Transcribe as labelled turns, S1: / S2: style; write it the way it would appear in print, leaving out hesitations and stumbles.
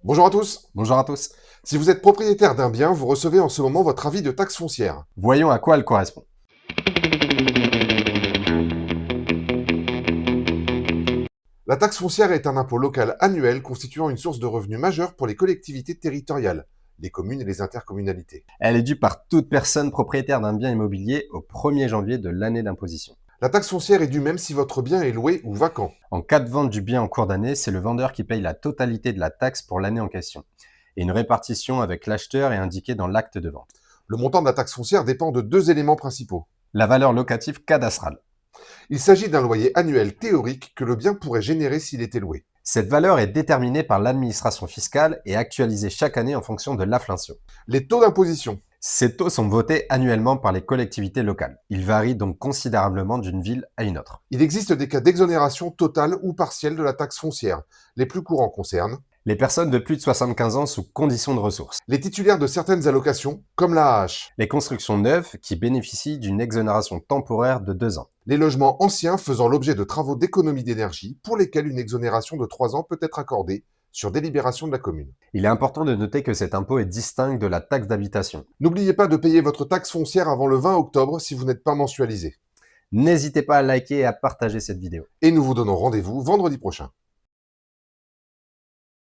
S1: Bonjour à tous.
S2: Bonjour à tous.
S1: Si vous êtes propriétaire d'un bien, vous recevez en ce moment votre avis de taxe foncière.
S2: Voyons à quoi elle correspond.
S1: La taxe foncière est un impôt local annuel constituant une source de revenus majeure pour les collectivités territoriales, les communes et les intercommunalités.
S2: Elle est due par toute personne propriétaire d'un bien immobilier au 1er janvier de l'année d'imposition.
S1: La taxe foncière est due même si votre bien est loué ou vacant.
S2: En cas de vente du bien en cours d'année, c'est le vendeur qui paye la totalité de la taxe pour l'année en question. Et une répartition avec l'acheteur est indiquée dans l'acte de vente.
S1: Le montant de la taxe foncière dépend de deux éléments principaux.
S2: La valeur locative cadastrale.
S1: Il s'agit d'un loyer annuel théorique que le bien pourrait générer s'il était loué.
S2: Cette valeur est déterminée par l'administration fiscale et actualisée chaque année en fonction de l'inflation.
S1: Les taux d'imposition.
S2: Ces taux sont votés annuellement par les collectivités locales. Ils varient donc considérablement d'une ville à une autre.
S1: Il existe des cas d'exonération totale ou partielle de la taxe foncière. Les plus courants concernent
S2: Les personnes de plus de 75 ans sous condition de ressources.
S1: les titulaires de certaines allocations, comme la l'AAH,
S2: Les constructions neuves qui bénéficient d'une exonération temporaire de 2 ans.
S1: les logements anciens faisant l'objet de travaux d'économie d'énergie pour lesquels une exonération de 3 ans peut être accordée sur délibération de la commune.
S2: Il est important de noter que cet impôt est distinct de la taxe d'habitation.
S1: N'oubliez pas de payer votre taxe foncière avant le 20 octobre si vous n'êtes pas mensualisé.
S2: N'hésitez pas à liker et à partager cette vidéo.
S1: Et nous vous donnons rendez-vous vendredi prochain.